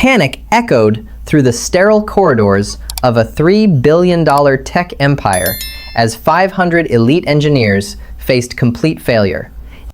Panic echoed through the sterile corridors of a $3 billion tech empire as 500 elite engineers faced complete failure.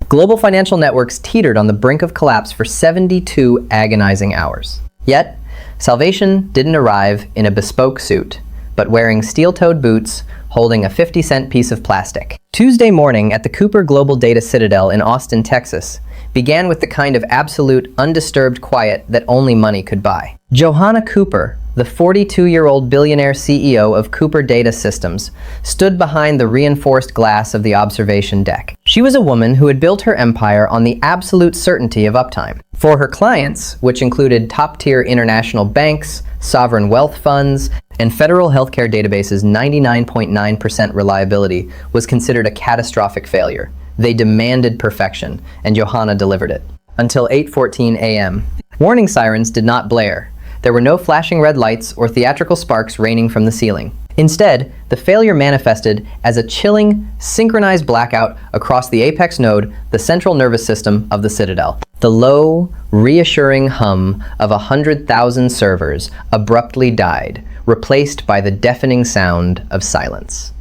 Global financial networks teetered on the brink of collapse for 72 agonizing hours. Yet, salvation didn't arrive in a bespoke suit, but wearing steel-toed boots, holding a 50-cent piece of plastic. Tuesday morning at the Cooper Global Data Citadel in Austin, Texas, began with the kind of absolute, undisturbed quiet that only money could buy. Johanna Cooper, the 42-year-old billionaire CEO of Cooper Data Systems, stood behind the reinforced glass of the observation deck. She was a woman who had built her empire on the absolute certainty of uptime. For her clients, which included top-tier international banks, sovereign wealth funds, and federal healthcare databases, 99.9% reliability was considered a catastrophic failure. They demanded perfection, and Johanna delivered it. Until 8:14 a.m. Warning sirens did not blare. There were no flashing red lights or theatrical sparks raining from the ceiling. Instead, the failure manifested as a chilling, synchronized blackout across the apex node, the central nervous system of the Citadel. The low, reassuring hum of 100,000 servers abruptly died, replaced by the deafening sound of silence.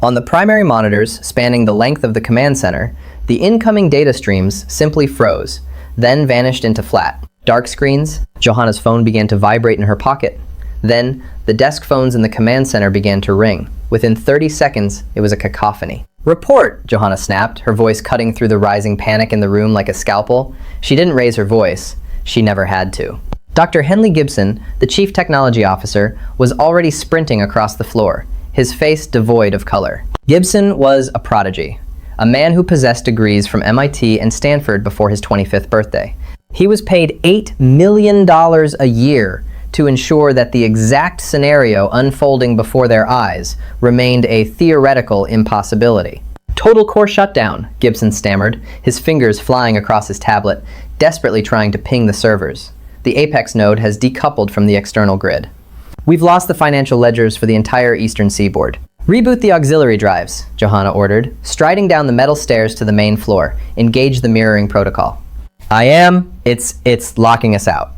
On the primary monitors spanning the length of the command center, the incoming data streams simply froze, then vanished into flat, dark screens. Johanna's phone began to vibrate in her pocket. Then, the desk phones in the command center began to ring. Within 30 seconds, it was a cacophony. "Report!" Johanna snapped, her voice cutting through the rising panic in the room like a scalpel. She didn't raise her voice. She never had to. Dr. Henley Gibson, the chief technology officer, was already sprinting across the floor, his face devoid of color. Gibson was a prodigy, a man who possessed degrees from MIT and Stanford before his 25th birthday. He was paid $8 million a year to ensure that the exact scenario unfolding before their eyes remained a theoretical impossibility. "Total core shutdown," Gibson stammered, his fingers flying across his tablet, desperately trying to ping the servers. "The Apex node has decoupled from the external grid. We've lost the financial ledgers for the entire eastern seaboard. Reboot the auxiliary drives," Johanna ordered, striding down the metal stairs to the main floor. "Engage the mirroring protocol." "I am. It's locking us out."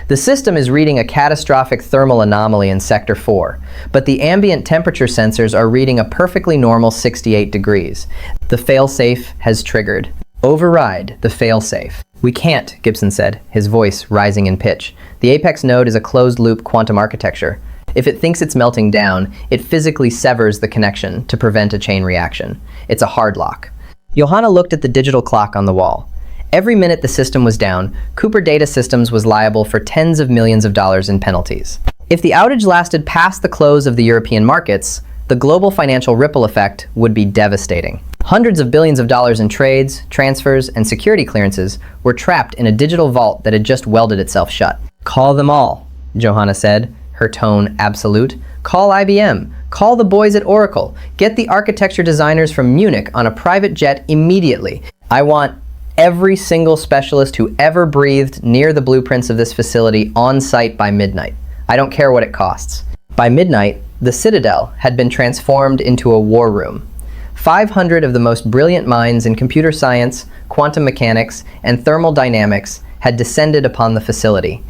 The system is reading a catastrophic thermal anomaly in Sector 4, but the ambient temperature sensors are reading a perfectly normal 68 degrees. The failsafe has triggered. "Override the failsafe." "We can't," Gibson said, his voice rising in pitch. "The Apex node is a closed-loop quantum architecture. If it thinks it's melting down, it physically severs the connection to prevent a chain reaction. It's a hard lock." Johanna looked at the digital clock on the wall. Every minute the system was down, Cooper Data Systems was liable for tens of millions of dollars in penalties. If the outage lasted past the close of the European markets, the global financial ripple effect would be devastating. Hundreds of billions of dollars in trades, transfers, and security clearances were trapped in a digital vault that had just welded itself shut. "Call them all," Johanna said, her tone absolute. "Call IBM. Call the boys at Oracle. Get the architecture designers from Munich on a private jet immediately. I want every single specialist who ever breathed near the blueprints of this facility on site by midnight. I don't care what it costs." By midnight, the Citadel had been transformed into a war room. 500 of the most brilliant minds in computer science, quantum mechanics, and thermal dynamics had descended upon the facility.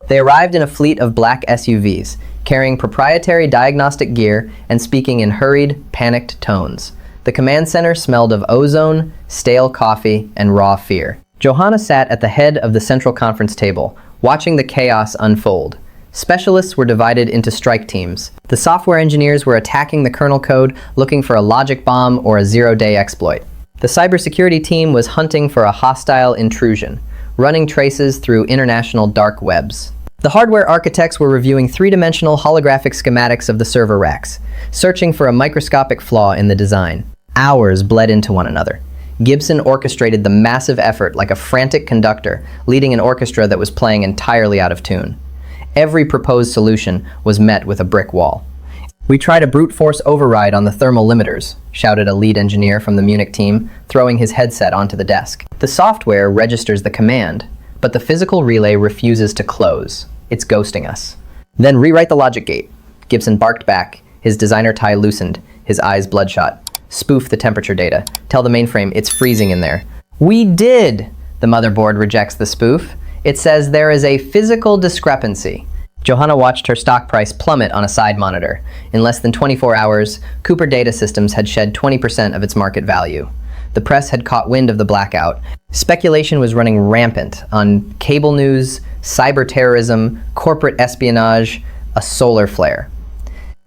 They arrived in a fleet of black SUVs, carrying proprietary diagnostic gear and speaking in hurried, panicked tones. The command center smelled of ozone, stale coffee, and raw fear. Johanna sat at the head of the central conference table, watching the chaos unfold. Specialists were divided into strike teams. The software engineers were attacking the kernel code, looking for a logic bomb or a zero-day exploit. The cybersecurity team was hunting for a hostile intrusion, running traces through international dark webs. The hardware architects were reviewing three-dimensional holographic schematics of the server racks, searching for a microscopic flaw in the design. Hours bled into one another. Gibson orchestrated the massive effort like a frantic conductor, leading an orchestra that was playing entirely out of tune. Every proposed solution was met with a brick wall. "We tried a brute force override on the thermal limiters," shouted a lead engineer from the Munich team, throwing his headset onto the desk. "The software registers the command, but the physical relay refuses to close. It's ghosting us." "Then rewrite the logic gate," Gibson barked back, his designer tie loosened, his eyes bloodshot. "Spoof the temperature data. Tell the mainframe it's freezing in there." "We did!" The motherboard rejects the spoof. It says there is a physical discrepancy. Johanna watched her stock price plummet on a side monitor. In less than 24 hours, Cooper Data Systems had shed 20% of its market value. The press had caught wind of the blackout. Speculation was running rampant on cable news, cyber terrorism, corporate espionage, a solar flare.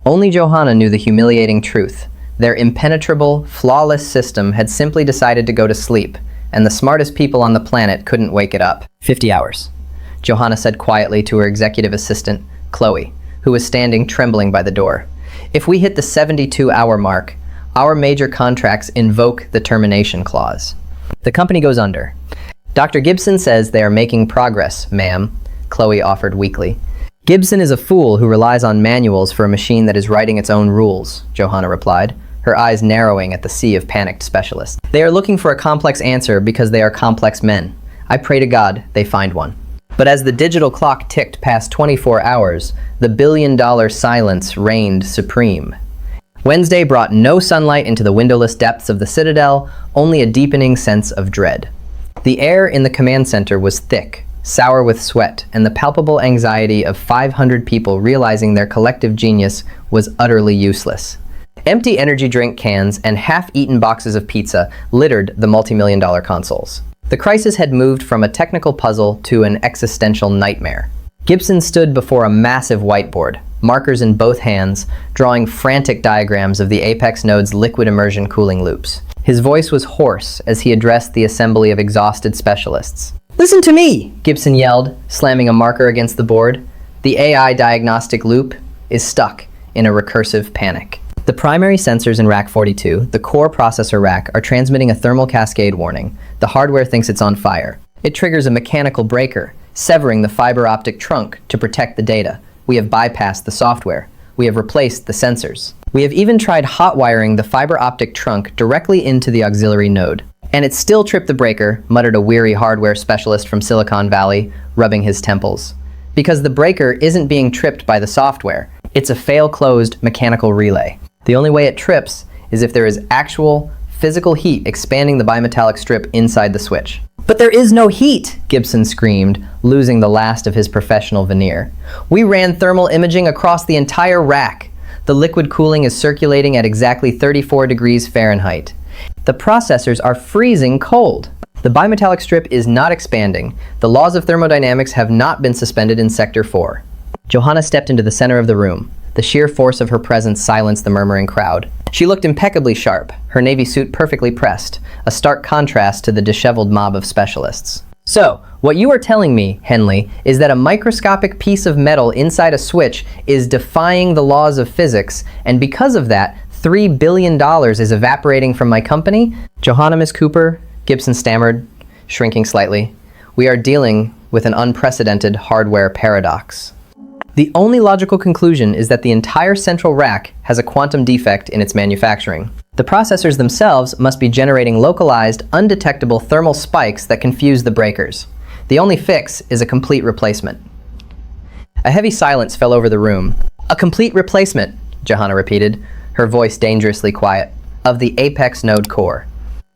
Only Johanna knew the humiliating truth. Their impenetrable, flawless system had simply decided to go to sleep, and the smartest people on the planet couldn't wake it up. 50 hours. Johanna said quietly to her executive assistant, Chloe, who was standing trembling by the door. If we hit the 72-hour mark, our major contracts invoke the termination clause. The company goes under. Dr. Gibson says they are making progress, ma'am, Chloe offered weakly. Gibson is a fool who relies on manuals for a machine that is writing its own rules, Johanna replied, her eyes narrowing at the sea of panicked specialists. They are looking for a complex answer because they are complex men. I pray to God they find one. But as the digital clock ticked past 24 hours, the billion-dollar silence reigned supreme. Wednesday brought no sunlight into the windowless depths of the Citadel, only a deepening sense of dread. The air in the command center was thick, sour with sweat, and the palpable anxiety of 500 people realizing their collective genius was utterly useless. Empty energy drink cans and half-eaten boxes of pizza littered the multi-million-dollar consoles. The crisis had moved from a technical puzzle to an existential nightmare. Gibson stood before a massive whiteboard, markers in both hands, drawing frantic diagrams of the apex node's liquid immersion cooling loops. His voice was hoarse as he addressed the assembly of exhausted specialists. "Listen to me!" Gibson yelled, slamming a marker against the board. The AI diagnostic loop is stuck in a recursive panic. The primary sensors in Rack 42, the core processor rack, are transmitting a thermal cascade warning. The hardware thinks it's on fire. It triggers a mechanical breaker, severing the fiber optic trunk to protect the data. We have bypassed the software. We have replaced the sensors. We have even tried hot wiring the fiber optic trunk directly into the auxiliary node. And it still tripped the breaker, muttered a weary hardware specialist from Silicon Valley, rubbing his temples. Because the breaker isn't being tripped by the software. It's a fail-closed mechanical relay. The only way it trips is if there is actual, physical heat expanding the bimetallic strip inside the switch. "But there is no heat!" Gibson screamed, losing the last of his professional veneer. "We ran thermal imaging across the entire rack. The liquid cooling is circulating at exactly 34 degrees Fahrenheit. The processors are freezing cold. The bimetallic strip is not expanding. The laws of thermodynamics have not been suspended in Sector 4. Johanna stepped into the center of the room. The sheer force of her presence silenced the murmuring crowd. She looked impeccably sharp, her navy suit perfectly pressed, a stark contrast to the disheveled mob of specialists. "So, what you are telling me, Henley, is that a microscopic piece of metal inside a switch is defying the laws of physics, and because of that, $3 billion is evaporating from my company?" "Johanna, Miss Cooper," Gibson stammered, shrinking slightly, "we are dealing with an unprecedented hardware paradox. The only logical conclusion is that the entire central rack has a quantum defect in its manufacturing. The processors themselves must be generating localized, undetectable thermal spikes that confuse the breakers. The only fix is a complete replacement." A heavy silence fell over the room. "A complete replacement," Johanna repeated, her voice dangerously quiet, "of the apex node core."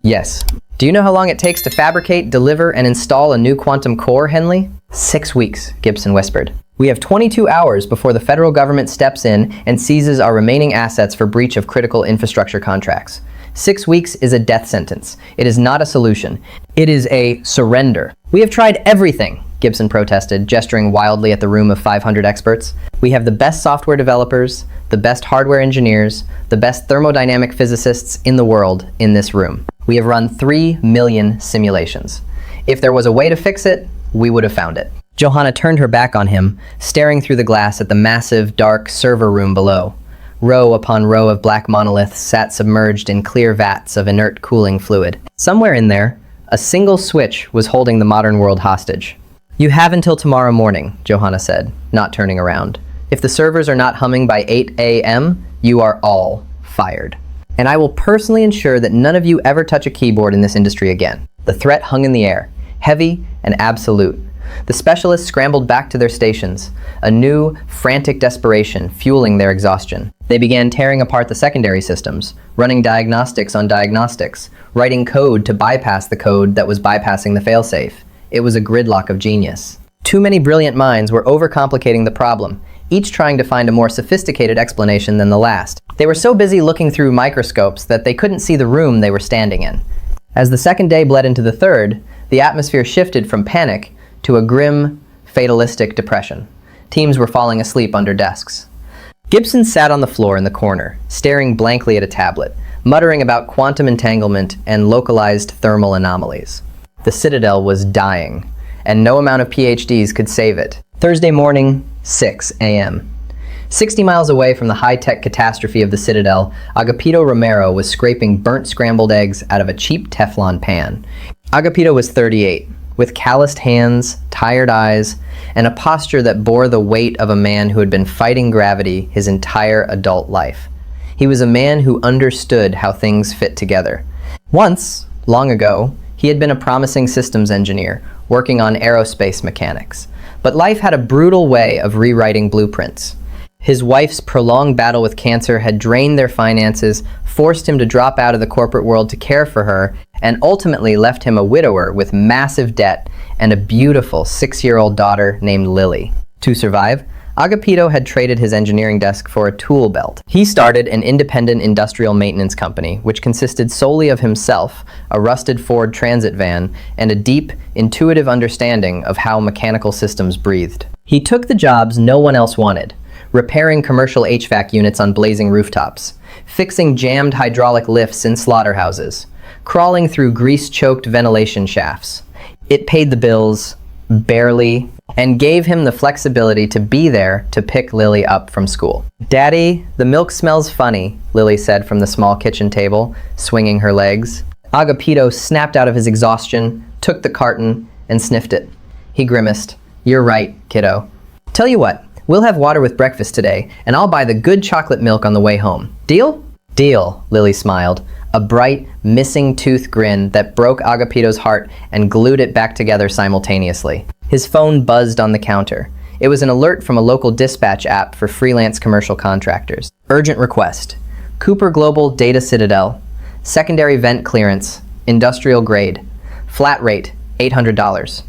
"Yes. Do you know how long it takes to fabricate, deliver, and install a new quantum core, Henley?" 6 weeks, Gibson whispered. "We have 22 hours before the federal government steps in and seizes our remaining assets for breach of critical infrastructure contracts. 6 weeks is a death sentence. It is not a solution. It is a surrender." "We have tried everything," Gibson protested, gesturing wildly at the room of 500 experts. "We have the best software developers, the best hardware engineers, the best thermodynamic physicists in the world in this room. We have run 3 million simulations. If there was a way to fix it, we would have found it." Johanna turned her back on him, staring through the glass at the massive, dark server room below. Row upon row of black monoliths sat submerged in clear vats of inert cooling fluid. Somewhere in there, a single switch was holding the modern world hostage. "You have until tomorrow morning," Johanna said, not turning around. "If the servers are not humming by 8 a.m., you are all fired. And I will personally ensure that none of you ever touch a keyboard in this industry again." The threat hung in the air, heavy and absolute. The specialists scrambled back to their stations, a new, frantic desperation fueling their exhaustion. They began tearing apart the secondary systems, running diagnostics on diagnostics, writing code to bypass the code that was bypassing the failsafe. It was a gridlock of genius. Too many brilliant minds were overcomplicating the problem, each trying to find a more sophisticated explanation than the last. They were so busy looking through microscopes that they couldn't see the room they were standing in. As the second day bled into the third, the atmosphere shifted from panic to a grim, fatalistic depression. Teams were falling asleep under desks. Gibson sat on the floor in the corner, staring blankly at a tablet, muttering about quantum entanglement and localized thermal anomalies. The Citadel was dying, and no amount of PhDs could save it. Thursday morning, 6 a.m. 60 miles away from the high-tech catastrophe of the Citadel, Agapito Romero was scraping burnt scrambled eggs out of a cheap Teflon pan. Agapito was 38, with calloused hands, tired eyes, and a posture that bore the weight of a man who had been fighting gravity his entire adult life. He was a man who understood how things fit together. Once, long ago, he had been a promising systems engineer, working on aerospace mechanics. But life had a brutal way of rewriting blueprints. His wife's prolonged battle with cancer had drained their finances, forced him to drop out of the corporate world to care for her, and ultimately left him a widower with massive debt and a beautiful 6-year-old daughter named Lily. To survive, Agapito had traded his engineering desk for a tool belt. He started an independent industrial maintenance company, which consisted solely of himself, a rusted Ford Transit van, and a deep, intuitive understanding of how mechanical systems breathed. He took the jobs no one else wanted: repairing commercial HVAC units on blazing rooftops, fixing jammed hydraulic lifts in slaughterhouses, crawling through grease-choked ventilation shafts. It paid the bills, barely, and gave him the flexibility to be there to pick Lily up from school. "Daddy, the milk smells funny," Lily said from the small kitchen table, swinging her legs. Agapito snapped out of his exhaustion, took the carton, and sniffed it. He grimaced. "You're right, kiddo. Tell you what, we'll have water with breakfast today, and I'll buy the good chocolate milk on the way home. Deal?" "Deal," Lily smiled, a bright, missing tooth grin that broke Agapito's heart and glued it back together simultaneously. His phone buzzed on the counter. It was an alert from a local dispatch app for freelance commercial contractors. Urgent request. Cooper Global Data Citadel. Secondary vent clearance. Industrial grade. Flat rate, $800.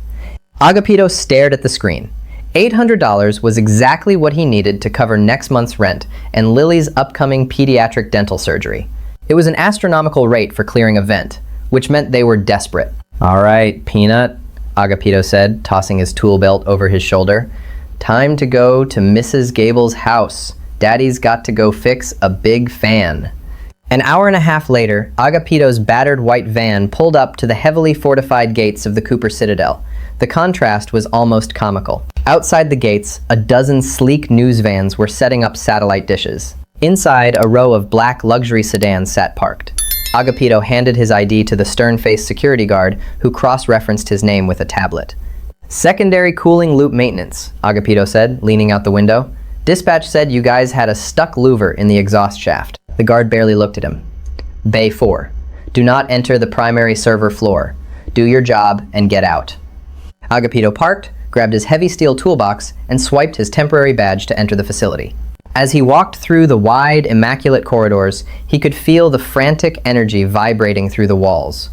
Agapito stared at the screen. $800 was exactly what he needed to cover next month's rent and Lily's upcoming pediatric dental surgery. It was an astronomical rate for clearing a vent, which meant they were desperate. "All right, Peanut," Agapito said, tossing his tool belt over his shoulder. "Time to go to Mrs. Gable's house. Daddy's got to go fix a big fan." An hour and a half later, Agapito's battered white van pulled up to the heavily fortified gates of the Cooper Citadel. The contrast was almost comical. Outside the gates, a dozen sleek news vans were setting up satellite dishes. Inside, a row of black luxury sedans sat parked. Agapito handed his ID to the stern-faced security guard, who cross-referenced his name with a tablet. "Secondary cooling loop maintenance," Agapito said, leaning out the window. "Dispatch said you guys had a stuck louver in the exhaust shaft." The guard barely looked at him. "Bay 4. Do not enter the primary server floor. Do your job and get out." Agapito parked, grabbed his heavy steel toolbox, and swiped his temporary badge to enter the facility. As he walked through the wide, immaculate corridors, he could feel the frantic energy vibrating through the walls.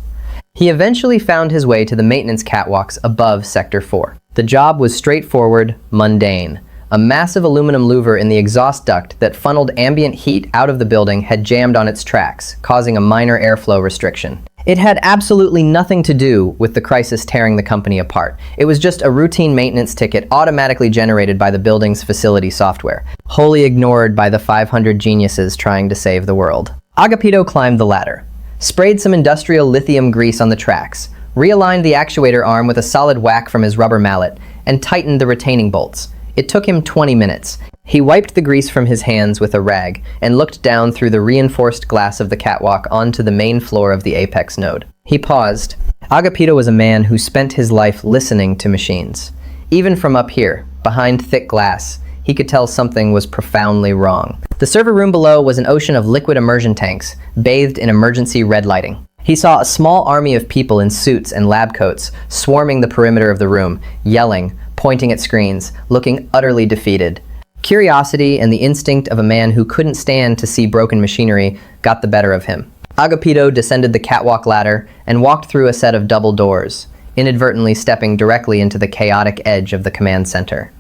He eventually found his way to the maintenance catwalks above Sector 4. The job was straightforward, mundane. A massive aluminum louver in the exhaust duct that funneled ambient heat out of the building had jammed on its tracks, causing a minor airflow restriction. It had absolutely nothing to do with the crisis tearing the company apart. It was just a routine maintenance ticket automatically generated by the building's facility software, wholly ignored by the 500 geniuses trying to save the world. Agapito climbed the ladder, sprayed some industrial lithium grease on the tracks, realigned the actuator arm with a solid whack from his rubber mallet, and tightened the retaining bolts. It took him 20 minutes. He wiped the grease from his hands with a rag and looked down through the reinforced glass of the catwalk onto the main floor of the Apex node. He paused. Agapito was a man who spent his life listening to machines. Even from up here, behind thick glass, he could tell something was profoundly wrong. The server room below was an ocean of liquid immersion tanks, bathed in emergency red lighting. He saw a small army of people in suits and lab coats swarming the perimeter of the room, yelling, pointing at screens, looking utterly defeated. Curiosity and the instinct of a man who couldn't stand to see broken machinery got the better of him. Agapito descended the catwalk ladder and walked through a set of double doors. inadvertently stepping directly into the chaotic edge of the command center.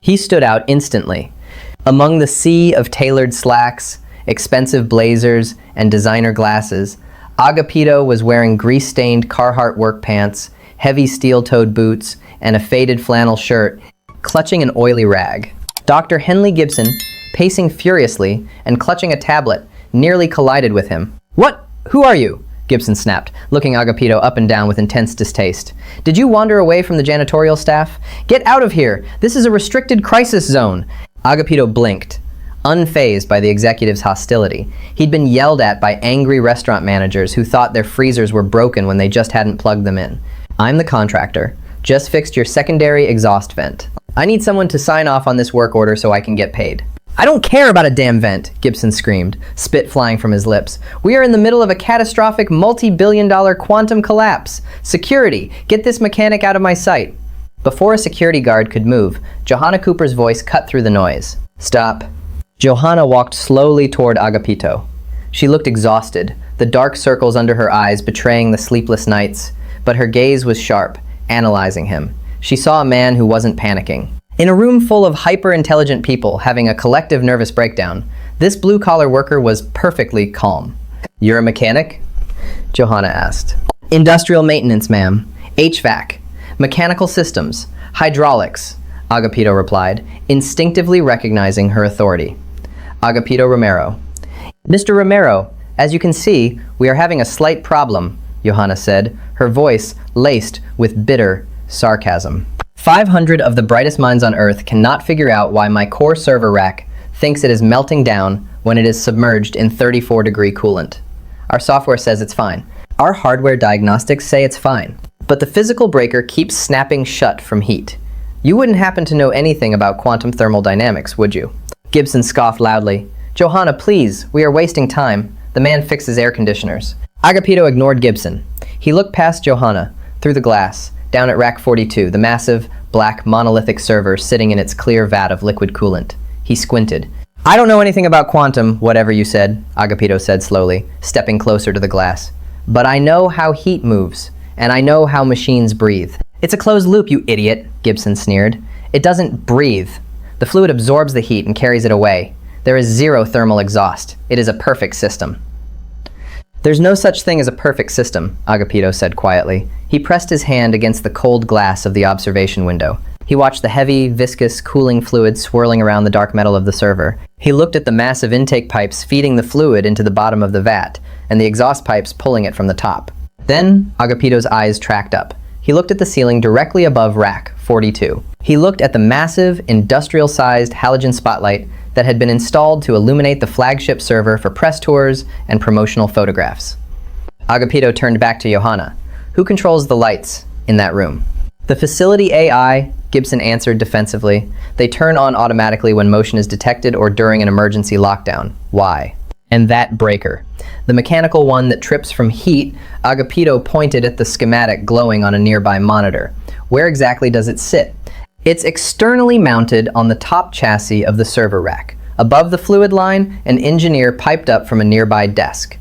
He stood out instantly. Among the sea of tailored slacks, expensive blazers, and designer glasses, Agapito was wearing grease-stained Carhartt work pants, heavy steel-toed boots, and a faded flannel shirt, clutching an oily rag. Dr. Henley Gibson, pacing furiously and clutching a tablet, nearly collided with him. "What? Who are you?" Gibson snapped, looking Agapito up and down with intense distaste. "Did you wander away from the janitorial staff? Get out of here! This is a restricted crisis zone!" Agapito blinked, unfazed by the executive's hostility. He'd been yelled at by angry restaurant managers who thought their freezers were broken when they just hadn't plugged them in. "I'm the contractor. Just fixed your secondary exhaust vent. I need someone to sign off on this work order so I can get paid." "I don't care about a damn vent," Gibson screamed, spit flying from his lips. "We are in the middle of a catastrophic multi-billion-dollar quantum collapse. Security, get this mechanic out of my sight." Before a security guard could move, Johanna Cooper's voice cut through the noise. "Stop." Johanna walked slowly toward Agapito. She looked exhausted, the dark circles under her eyes betraying the sleepless nights, but her gaze was sharp, analyzing him. She saw a man who wasn't panicking. In a room full of hyper-intelligent people having a collective nervous breakdown, this blue-collar worker was perfectly calm. "You're a mechanic?" Johanna asked. "Industrial maintenance, ma'am. HVAC. Mechanical systems. Hydraulics," Agapito replied, instinctively recognizing her authority. Agapito Romero. "Mr. Romero, as you can see, we are having a slight problem," Johanna said, her voice laced with bitter sarcasm. 500 of the brightest minds on Earth cannot figure out why my core server rack thinks it is melting down when it is submerged in 34-degree coolant. Our software says it's fine. Our hardware diagnostics say it's fine. But the physical breaker keeps snapping shut from heat. You wouldn't happen to know anything about quantum thermodynamics, would you? Gibson scoffed loudly. "Johanna, please, we are wasting time. The man fixes air conditioners." Agapito ignored Gibson. He looked past Johanna, through the glass, down at Rack 42, the massive, black, monolithic server sitting in its clear vat of liquid coolant. He squinted. "I don't know anything about quantum, whatever you said," Agapito said slowly, stepping closer to the glass. "But I know how heat moves, and I know how machines breathe." "It's a closed loop, you idiot," Gibson sneered. "It doesn't breathe. The fluid absorbs the heat and carries it away. There is zero thermal exhaust. It is a perfect system." "There's no such thing as a perfect system," Agapito said quietly. He pressed his hand against the cold glass of the observation window. He watched the heavy, viscous, cooling fluid swirling around the dark metal of the server. He looked at the massive intake pipes feeding the fluid into the bottom of the vat, and the exhaust pipes pulling it from the top. Then, Agapito's eyes tracked up. He looked at the ceiling directly above Rack 42. He looked at the massive, industrial-sized halogen spotlight that had been installed to illuminate the flagship server for press tours and promotional photographs. Agapito turned back to Johanna. "Who controls the lights in that room?" "The facility AI," Gibson answered defensively. "They turn on automatically when motion is detected or during an emergency lockdown. Why?" "And that breaker. The mechanical one that trips from heat," Agapito pointed at the schematic glowing on a nearby monitor. "Where exactly does it sit?" "It's externally mounted on the top chassis of the server rack. Above the fluid line, an engineer piped up from a nearby desk.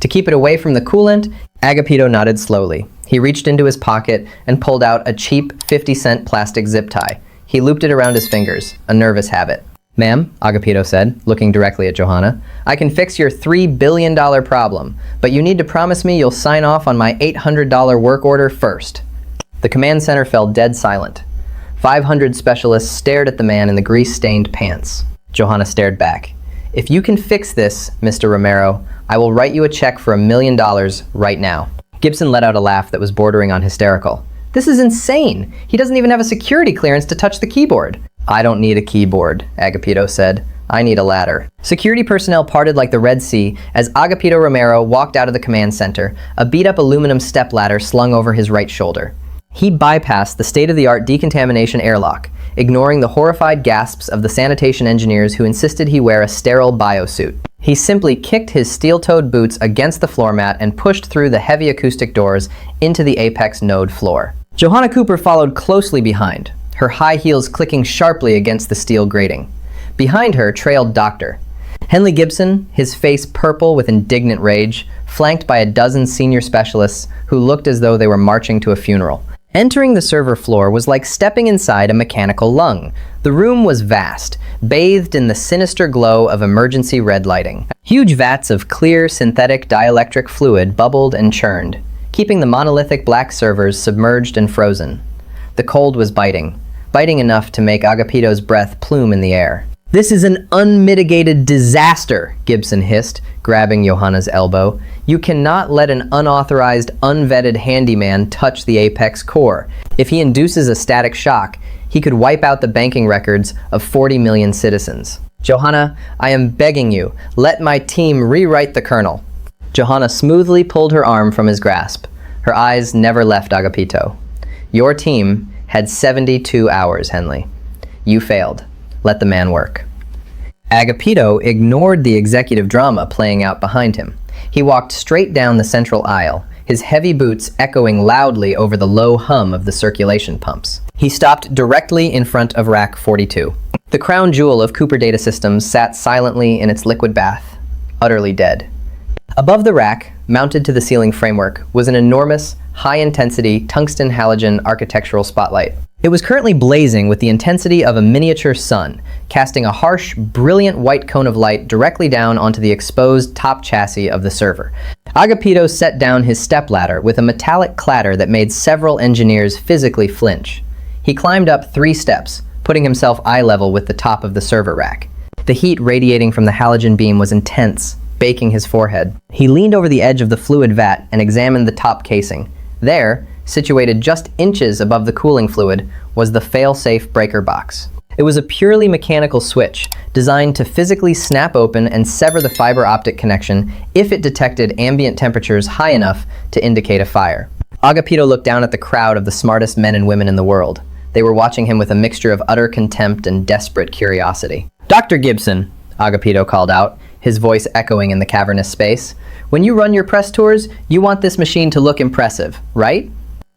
To keep it away from the coolant," Agapito nodded slowly. He reached into his pocket and pulled out a cheap 50-cent plastic zip tie. He looped it around his fingers, a nervous habit. "Ma'am," Agapito said, looking directly at Johanna, "I can fix your $3 billion problem, but you need to promise me you'll sign off on my $800 work order first." The command center fell dead silent. 500 specialists stared at the man in the grease-stained pants. Johanna stared back. "If you can fix this, Mr. Romero, I will write you a check for $1 million right now." Gibson let out a laugh that was bordering on hysterical. "This is insane! He doesn't even have a security clearance to touch the keyboard." "I don't need a keyboard," Agapito said. "I need a ladder." Security personnel parted like the Red Sea as Agapito Romero walked out of the command center, a beat-up aluminum stepladder slung over his right shoulder. He bypassed the state-of-the-art decontamination airlock, ignoring the horrified gasps of the sanitation engineers who insisted he wear a sterile biosuit. He simply kicked his steel-toed boots against the floor mat and pushed through the heavy acoustic doors into the apex node floor. Johanna Cooper followed closely behind, her high heels clicking sharply against the steel grating. Behind her trailed Dr. Henley Gibson, his face purple with indignant rage, flanked by a dozen senior specialists who looked as though they were marching to a funeral. Entering the server floor was like stepping inside a mechanical lung. The room was vast, bathed in the sinister glow of emergency red lighting. Huge vats of clear, synthetic dielectric fluid bubbled and churned, keeping the monolithic black servers submerged and frozen. The cold was biting enough to make Agapito's breath plume in the air. "This is an unmitigated disaster," Gibson hissed, grabbing Johanna's elbow. "You cannot let an unauthorized, unvetted handyman touch the Apex core. If he induces a static shock, he could wipe out the banking records of 40 million citizens. Johanna, I am begging you, let my team rewrite the kernel." Johanna smoothly pulled her arm from his grasp. Her eyes never left Agapito. "Your team had 72 hours, Henley. You failed. Let the man work." Agapito ignored the executive drama playing out behind him. He walked straight down the central aisle, his heavy boots echoing loudly over the low hum of the circulation pumps. He stopped directly in front of rack 42. The crown jewel of Cooper Data Systems sat silently in its liquid bath, utterly dead. Above the rack, mounted to the ceiling framework, was an enormous, high-intensity tungsten halogen architectural spotlight. It was currently blazing with the intensity of a miniature sun, casting a harsh, brilliant white cone of light directly down onto the exposed top chassis of the server. Agapito set down his stepladder with a metallic clatter that made several engineers physically flinch. He climbed up 3 steps, putting himself eye level with the top of the server rack. The heat radiating from the halogen beam was intense, baking his forehead. He leaned over the edge of the fluid vat and examined the top casing. There, situated just inches above the cooling fluid, was the fail-safe breaker box. It was a purely mechanical switch, designed to physically snap open and sever the fiber optic connection if it detected ambient temperatures high enough to indicate a fire. Agapito looked down at the crowd of the smartest men and women in the world. They were watching him with a mixture of utter contempt and desperate curiosity. "Dr. Gibson," Agapito called out, his voice echoing in the cavernous space, "when you run your press tours, you want this machine to look impressive, right?"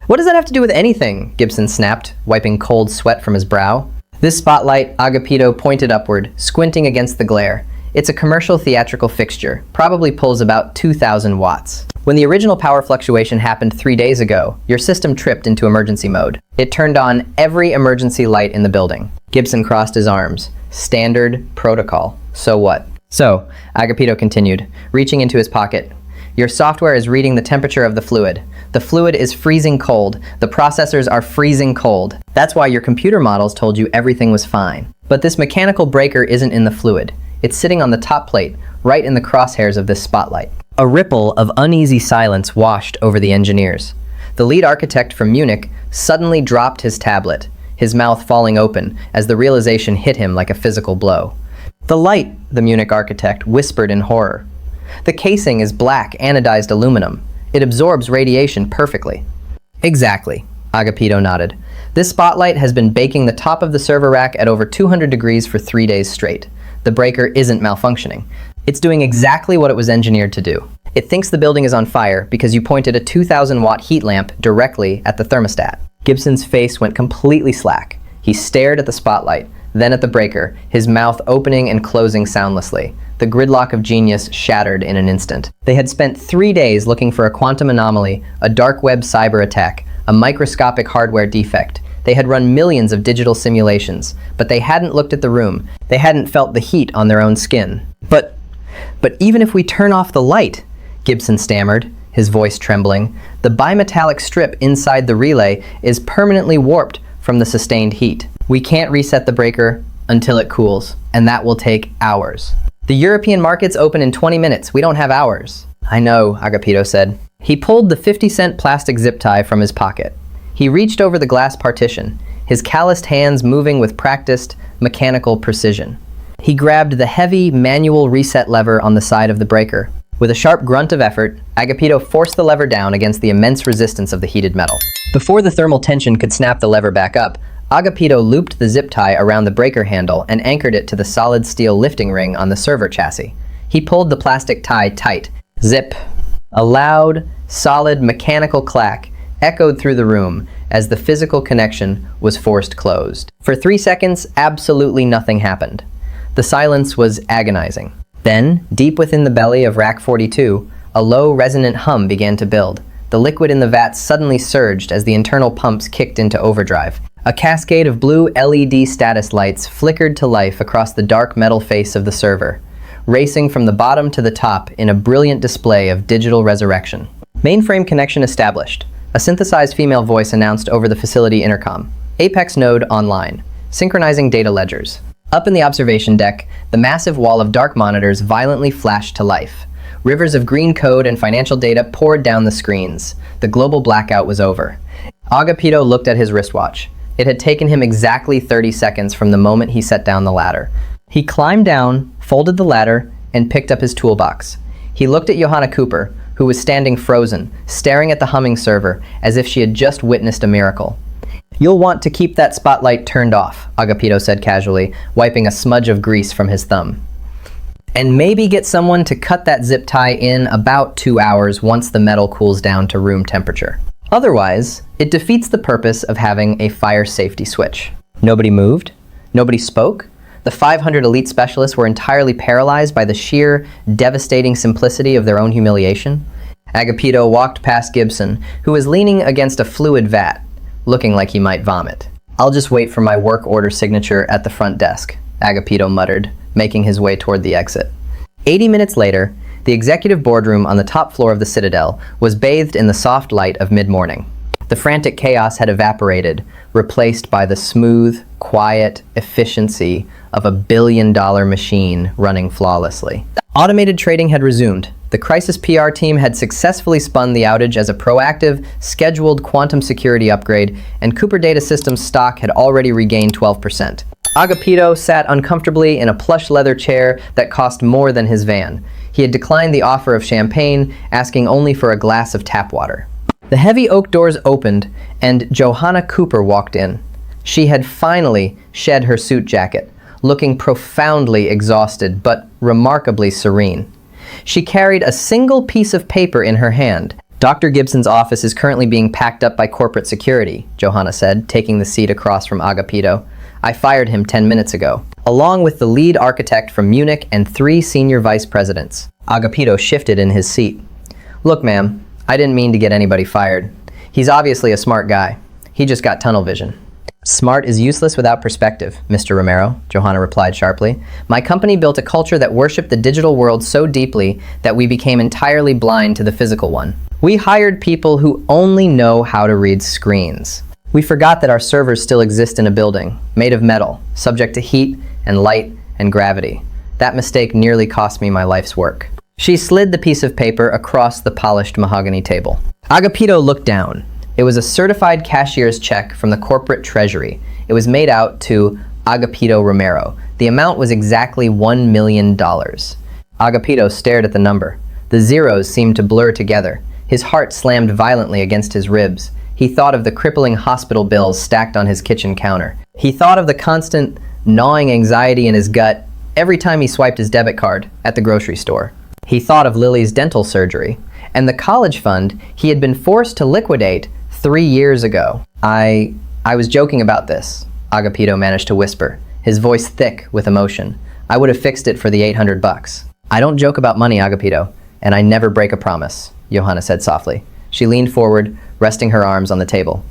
"What does that have to do with anything?" Gibson snapped, wiping cold sweat from his brow. "This spotlight," Agapito pointed upward, squinting against the glare. "It's a commercial theatrical fixture, probably pulls about 2,000 watts. When the original power fluctuation happened 3 days ago, your system tripped into emergency mode. It turned on every emergency light in the building." Gibson crossed his arms. "Standard protocol. So what?" "So," Agapito continued, reaching into his pocket, "your software is reading the temperature of the fluid. The fluid is freezing cold. The processors are freezing cold. That's why your computer models told you everything was fine. But this mechanical breaker isn't in the fluid. It's sitting on the top plate, right in the crosshairs of this spotlight." A ripple of uneasy silence washed over the engineers. The lead architect from Munich suddenly dropped his tablet, his mouth falling open as the realization hit him like a physical blow. "The light," the Munich architect whispered in horror. "The casing is black anodized aluminum. It absorbs radiation perfectly." "Exactly," Agapito nodded. "This spotlight has been baking the top of the server rack at over 200 degrees for 3 days straight. The breaker isn't malfunctioning. It's doing exactly what it was engineered to do. It thinks the building is on fire because you pointed a 2,000-watt heat lamp directly at the thermostat." Gibson's face went completely slack. He stared at the spotlight, then at the breaker, his mouth opening and closing soundlessly. The gridlock of genius shattered in an instant. They had spent 3 days looking for a quantum anomaly, a dark web cyber attack, a microscopic hardware defect. They had run millions of digital simulations, but they hadn't looked at the room. They hadn't felt the heat on their own skin. But even if we turn off the light," Gibson stammered, his voice trembling, "the bimetallic strip inside the relay is permanently warped from the sustained heat. We can't reset the breaker until it cools, and that will take hours. The European markets open in 20 minutes. We don't have hours." "I know," Agapito said. He pulled the 50-cent plastic zip tie from his pocket. He reached over the glass partition, his calloused hands moving with practiced, mechanical precision. He grabbed the heavy, manual reset lever on the side of the breaker. With a sharp grunt of effort, Agapito forced the lever down against the immense resistance of the heated metal. Before the thermal tension could snap the lever back up, Agapito looped the zip tie around the breaker handle and anchored it to the solid steel lifting ring on the server chassis. He pulled the plastic tie tight. Zip! A loud, solid, mechanical clack echoed through the room as the physical connection was forced closed. For 3 seconds, absolutely nothing happened. The silence was agonizing. Then, deep within the belly of Rack 42, a low, resonant hum began to build. The liquid in the vat suddenly surged as the internal pumps kicked into overdrive. A cascade of blue LED status lights flickered to life across the dark metal face of the server, racing from the bottom to the top in a brilliant display of digital resurrection. Mainframe connection established. A synthesized female voice announced over the facility intercom. Apex node online. Synchronizing data ledgers. Up in the observation deck, the massive wall of dark monitors violently flashed to life. Rivers of green code and financial data poured down the screens. The global blackout was over. Agapito looked at his wristwatch. It had taken him exactly 30 seconds from the moment he set down the ladder. He climbed down, folded the ladder, and picked up his toolbox. He looked at Johanna Cooper, who was standing frozen, staring at the humming server as if she had just witnessed a miracle. "You'll want to keep that spotlight turned off," Agapito said casually, wiping a smudge of grease from his thumb. "And maybe get someone to cut that zip tie in about 2 hours once the metal cools down to room temperature. Otherwise, it defeats the purpose of having a fire safety switch." Nobody moved. Nobody spoke. The 500 elite specialists were entirely paralyzed by the sheer, devastating simplicity of their own humiliation. Agapito walked past Gibson, who was leaning against a fluid vat, looking like he might vomit. "I'll just wait for my work order signature at the front desk," Agapito muttered, making his way toward the exit. 80 minutes later, the executive boardroom on the top floor of the Citadel was bathed in the soft light of mid-morning. The frantic chaos had evaporated, replaced by the smooth, quiet efficiency of a billion-dollar machine running flawlessly. Automated trading had resumed. The crisis PR team had successfully spun the outage as a proactive, scheduled quantum security upgrade, and Cooper Data Systems stock had already regained 12%. Agapito sat uncomfortably in a plush leather chair that cost more than his van. He had declined the offer of champagne, asking only for a glass of tap water. The heavy oak doors opened, and Johanna Cooper walked in. She had finally shed her suit jacket, looking profoundly exhausted but remarkably serene. She carried a single piece of paper in her hand. "Dr. Gibson's office is currently being packed up by corporate security," Johanna said, taking the seat across from Agapito. "I fired him 10 minutes ago, along with the lead architect from Munich and 3 senior vice presidents." Agapito shifted in his seat. "Look, ma'am, I didn't mean to get anybody fired. He's obviously a smart guy. He just got tunnel vision." "Smart is useless without perspective, Mr. Romero," Johanna replied sharply. "My company built a culture that worshipped the digital world so deeply that we became entirely blind to the physical one. We hired people who only know how to read screens. We forgot that our servers still exist in a building, made of metal, subject to heat and light and gravity. That mistake nearly cost me my life's work." She slid the piece of paper across the polished mahogany table. Agapito looked down. It was a certified cashier's check from the corporate treasury. It was made out to Agapito Romero. The amount was exactly $1 million. Agapito stared at the number. The zeros seemed to blur together. His heart slammed violently against his ribs. He thought of the crippling hospital bills stacked on his kitchen counter. He thought of the constant, gnawing anxiety in his gut every time he swiped his debit card at the grocery store. He thought of Lily's dental surgery and the college fund he had been forced to liquidate 3 years ago. I was joking about this," Agapito managed to whisper, his voice thick with emotion. "I would have fixed it for the $800. "I don't joke about money, Agapito, and I never break a promise," Johanna said softly. She leaned forward, resting her arms on the table.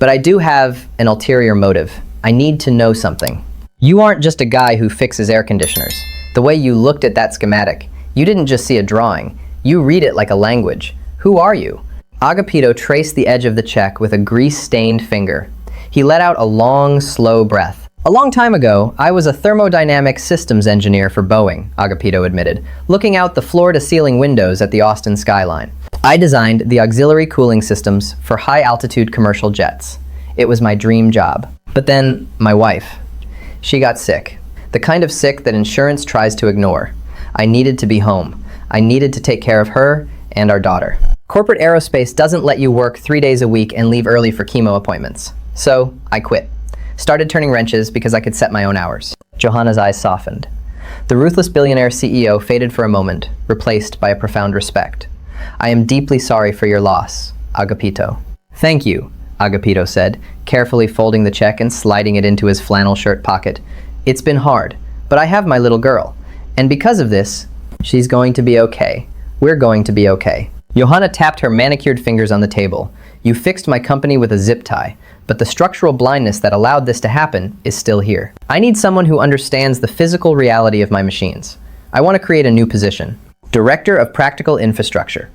"But I do have an ulterior motive. I need to know something. You aren't just a guy who fixes air conditioners. The way you looked at that schematic, you didn't just see a drawing. You read it like a language. Who are you?" Agapito traced the edge of the check with a grease-stained finger. He let out a long, slow breath. "A long time ago, I was a thermodynamic systems engineer for Boeing," Agapito admitted, looking out the floor-to-ceiling windows at the Austin skyline. "I designed the auxiliary cooling systems for high-altitude commercial jets. It was my dream job. But then, my wife. She got sick. The kind of sick that insurance tries to ignore. I needed to be home. I needed to take care of her and our daughter. Corporate aerospace doesn't let you work 3 days a week and leave early for chemo appointments. So, I quit. Started turning wrenches because I could set my own hours." Johanna's eyes softened. The ruthless billionaire CEO faded for a moment, replaced by a profound respect. "I am deeply sorry for your loss, Agapito." "Thank you," Agapito said, carefully folding the check and sliding it into his flannel shirt pocket. "It's been hard, but I have my little girl. And because of this, she's going to be okay. We're going to be okay." Johanna tapped her manicured fingers on the table. You fixed my company with a zip tie, but the structural blindness that allowed this to happen is still here. I need someone who understands the physical reality of my machines. I want to create a new position. Director of Practical Infrastructure.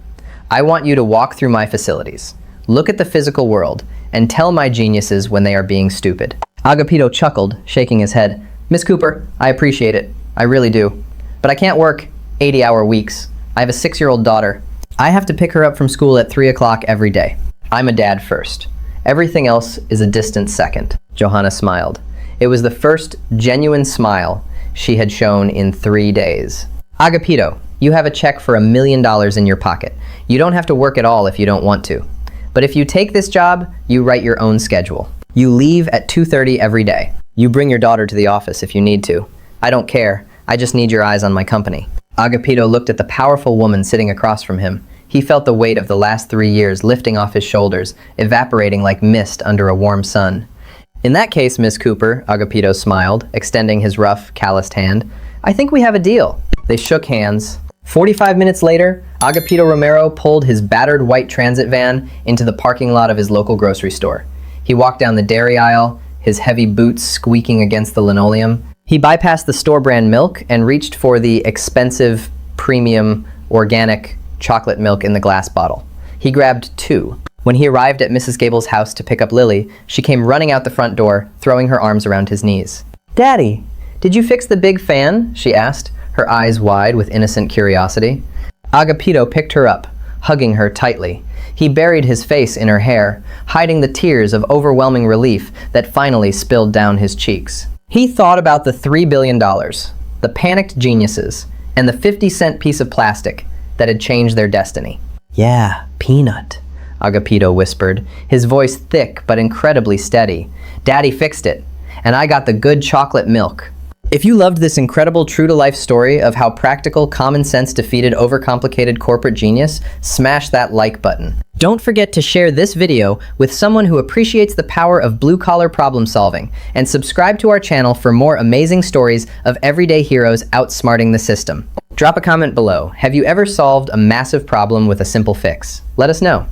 I want you to walk through my facilities, look at the physical world, and tell my geniuses when they are being stupid. Agapito chuckled, shaking his head. Miss Cooper, I appreciate it. I really do. But I can't work 80-hour weeks. I have a 6-year-old daughter. I have to pick her up from school at 3 o'clock every day. I'm a dad first. Everything else is a distant second. Johanna smiled. It was the first genuine smile she had shown in 3 days. Agapito, you have a check for $1 million in your pocket. You don't have to work at all if you don't want to. But if you take this job, you write your own schedule. You leave at 2:30 every day. You bring your daughter to the office if you need to. I don't care. I just need your eyes on my company. Agapito looked at the powerful woman sitting across from him. He felt the weight of the last 3 years lifting off his shoulders, evaporating like mist under a warm sun. In that case, Miss Cooper, Agapito smiled, extending his rough, calloused hand. I think we have a deal. They shook hands. 45 minutes later, Agapito Romero pulled his battered white transit van into the parking lot of his local grocery store. He walked down the dairy aisle, his heavy boots squeaking against the linoleum. He bypassed the store brand milk and reached for the expensive, premium, organic chocolate milk in the glass bottle. He grabbed 2. When he arrived at Mrs. Gable's house to pick up Lily, she came running out the front door, throwing her arms around his knees. Daddy, did you fix the big fan? She asked, her eyes wide with innocent curiosity. Agapito picked her up, hugging her tightly. He buried his face in her hair, hiding the tears of overwhelming relief that finally spilled down his cheeks. He thought about the $3 billion, the panicked geniuses, and the 50-cent piece of plastic that had changed their destiny. Yeah, peanut, Agapito whispered, his voice thick but incredibly steady. Daddy fixed it, and I got the good chocolate milk. If you loved this incredible true-to-life story of how practical common sense defeated overcomplicated corporate genius, smash that like button. Don't forget to share this video with someone who appreciates the power of blue-collar problem solving, and subscribe to our channel for more amazing stories of everyday heroes outsmarting the system. Drop a comment below. Have you ever solved a massive problem with a simple fix? Let us know.